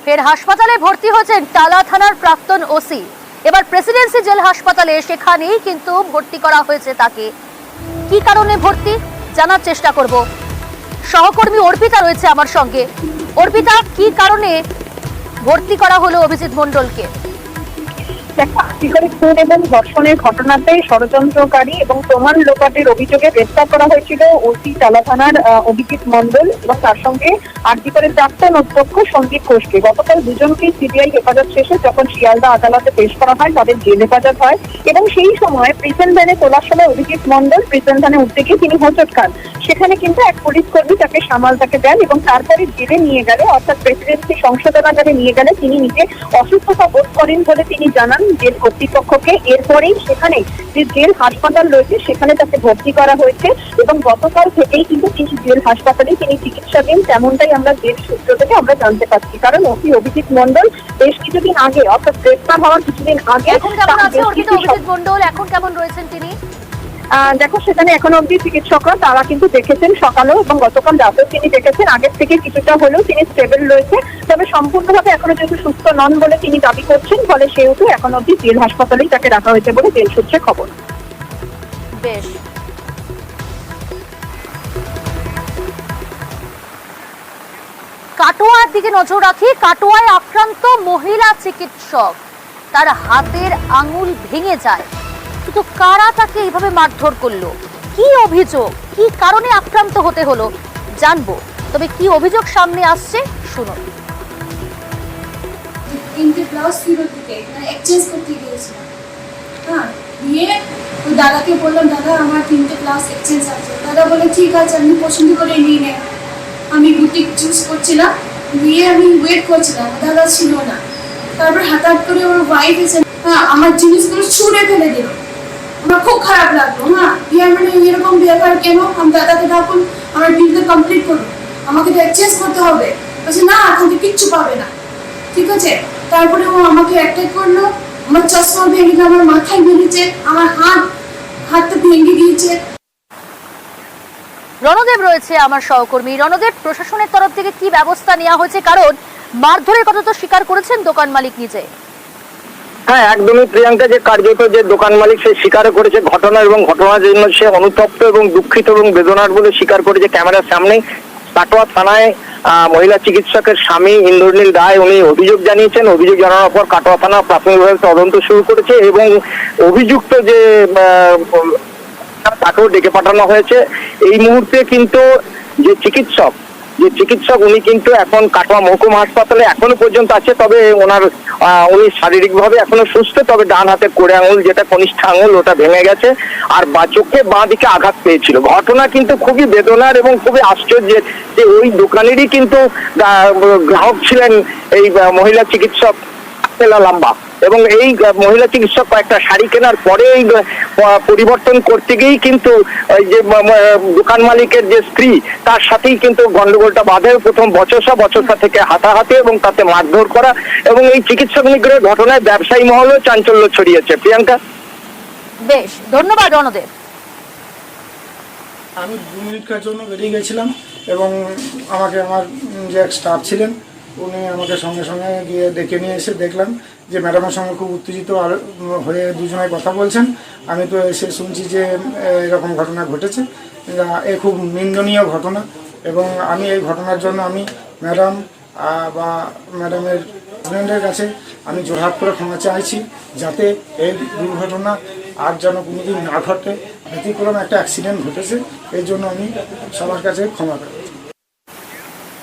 ফের হাসপাতালে ভর্তি হয়েছেন টালা থানার প্রাক্তন ওসি। এবার প্রেসিডেন্সি জেল হাসপাতালে সেখানেই কিন্তু ভর্তি করা হয়েছে তাকে। কি কারণে ভর্তি জানার চেষ্টা করব। সহকর্মী অর্পিতা রয়েছে আমার সঙ্গে। অর্পিতা, কি কারণে ভর্তি করা হলো অভিজিৎ মণ্ডলকে? খুন এবং ধর্ষণের ঘটনাতে ষড়যন্ত্রকারী এবং প্রমাণ লোপাটের অভিযোগে গ্রেফতার করা হয়েছিল ওসি টালা থানার অভিজিৎ মণ্ডল এবং তার সঙ্গে আরজিকরের প্রাক্তন অধ্যক্ষ সন্দীপ ঘোষকে। গতকাল দুজনকে সিবিআই হেফাজত শেষে যখন শিয়ালদা আদালতে পেশ করা হয় তাদের জেল হেফাজত হয় এবং সেই সময় প্রিজন ভ্যানে তোলার সময় অভিজিৎ মণ্ডল প্রিজন ভ্যানে উঠতে গিয়ে তিনি হোঁচট খান। সেখানে কিন্তু এক পুলিশ কর্মী তাকে সামাল তাকে দেন এবং তারপরে জেলে নিয়ে গেলে, অর্থাৎ প্রেসিডেন্সি সংশোধনাগারে নিয়ে গেলে তিনি নিজে অসুস্থতা বোধ করেন বলে তিনি জানান জেল কর্তৃপক্ষকে। এরপরেই সেখানে যে জেল হাসপাতাল রয়েছে সেখানে তাকে ভর্তি করা হয়েছে এবং গতকাল থেকেই কিন্তু তিনি জেল হাসপাতালে তিনি চিকিৎসাধীন, তেমনটাই আমরা জেল সূত্র থেকে আমরা জানতে পারছি। কারণ ওসি অভিজিৎ মণ্ডল বেশ কিছুদিন আগে, অর্থাৎ গ্রেফতার হওয়ার কিছুদিন আগে অভিজিৎ মণ্ডল এখন কেমন রয়েছেন তিনি? দেখো, সেখানে এখনো অব্দি চিকিৎসকরা তারা কিন্তু দেখেছেন সকালেও এবং গতকাল রাতেও তিনি দেখেছেন। আগের থেকে কিছুটা হলেও তিনি স্টেবল রয়েছে, তবে সম্পূর্ণভাবে এখনো যেহেতু সুস্থ নন বলে তিনি দাবি করছেন, ফলে সেহেতু এখন অব্দি জেল হাসপাতালেই তাকে রাখা হয়েছে বলে জেল সূত্রে খবর। বেশ, কাটোয়ার দিকে নজর রাখি। কাটোয়ায় আক্রান্ত মহিলা চিকিৎসক, তার হাতের আঙুল ভেঙে যায়, কিন্তু কারা তাকে এইভাবে মারধর করলো, কি অভিযোগ, কি কারণে আক্রান্ত হতে হলো জানবো। তবে কি অভিযোগ সামনে আসছে শুনুন। তিনটে ব্লাউজ ফেরত দিতে এক্সচেঞ্জ করতে গিয়েছিলাম। হ্যাঁ, দিয়ে ওই দাদাকে বললাম, দাদা আমার তিনটে ব্লাউজ এক্সচেঞ্জ আছে। দাদা বলে ঠিক আছে, আপনি পছন্দ করে নিয়ে নেন। আমি বুটিক চুজ করছিলাম, দিয়ে আমি ওয়েট করছিলাম, দাদা ছিল না। তারপর হঠাৎ করে ওর ওয়াইফ এসে আমার জিনিসগুলো ছুঁড়ে ফেলে দিল। আমার খুব খারাপ লাগলো। হ্যাঁ, ইয়ার মানে এরকম ব্যবহার কেন? আমি দাদাকে ডাকুন, আমার বিলটা কমপ্লিট করুন, আমাকে তো এক্সচেঞ্জ করতে হবে। বলছে না, এখন তো কিচ্ছু পাবে না। ঠিক আছে, তারপরে ও আমাকে অ্যাটাক করলো, আমার চশমা ভেঙে গেল, আমার মাথায় মেরেছে, আমার হাতটা ভেঙে দিয়েছে। রণদেব রয়েছে আমার সহকর্মী। রণদেব, প্রশাসনের তরফ থেকে কি ব্যবস্থা নেওয়া হয়েছে? কারণ মারধরের কথা তো স্বীকার করেছেন দোকান মালিক নিজে। হ্যাঁ, একদমই প্রিয়াঙ্কা, যে কার্যত যে দোকান মালিক সে স্বীকার করেছে ঘটনা এবং ঘটনার জন্য সে অনুতপ্ত এবং দুঃখিত এবং বেদনার বলে স্বীকার করেছে ক্যামেরার সামনে। কাটোয়া থানায় মহিলা চিকিৎসকের স্বামী ইন্দ্রনীল রায় উনি অভিযোগ জানিয়েছেন। অভিযোগ জানানোর পর কাটোয়া থানা প্রাথমিকভাবে তদন্ত শুরু করেছে এবং অভিযুক্ত যে তাকেও ডেকে পাঠানো হয়েছে। এই মুহূর্তে কিন্তু যে চিকিৎসক উনি কিন্তু এখন কাটোয়া মহকুমা হাসপাতালে এখনো পর্যন্ত আছে। তবে উনি শারীরিকভাবে এখনো সুস্থ, তবে ডান হাতে কোড়ে আঙুল, যেটা কনিষ্ঠ আঙুল, ওটা ভেঙে গেছে আর চোখে বাঁ দিকে আঘাত পেয়েছিল। ঘটনা কিন্তু খুবই বেদনার এবং খুবই আশ্চর্যের যে ওই দোকানেরই কিন্তু গ্রাহক ছিলেন এই মহিলা চিকিৎসক লাম্বা, এবং এই মহিলা চিকিৎসক কয়েকটা শাড়ি কেনার পরে এই পরিবর্তন করতে গিয়েই কিন্তু ওই যে দোকান মালিকের যে স্ত্রী তার সাথেই কিন্তু গন্ডগোলটা বাঁধে। প্রথম বচসা থেকে হাতাহাতি এবং তাতে মারধর করা এবং এই চিকিৎসক নিগ্রহের ঘটনায় ব্যবসায়ী মহলেও চাঞ্চল্য ছড়িয়েছে। প্রিয়াঙ্কা, বেশ, ধন্যবাদ রণদেব। আমি 2 মিনিটের জন্য বেরিয়ে গেছিলাম এবং আমার যে এক স্টাফ ছিলেন উনি আমাকে সঙ্গে সঙ্গে গিয়ে ডেকে নিয়ে এসে দেখলাম যে ম্যাডামের সঙ্গে খুব উত্তেজিত হয়ে দুজনে কথা বলছেন। আমি তো এসে শুনছি যে এরকম ঘটনা ঘটেছে, এ খুব নিন্দনীয় ঘটনা এবং আমি এই ঘটনার জন্য আমি ম্যাডাম বা ম্যাডামের হাজব্যান্ডের কাছে আমি জোরহাত করে ক্ষমা চাইছি, যাতে এই দুর্ঘটনা আর যেন কোনোদিন না ঘটে। ব্যতিক্রম একটা অ্যাক্সিডেন্ট ঘটেছে, এর জন্য আমি সবার কাছে ক্ষমা করি।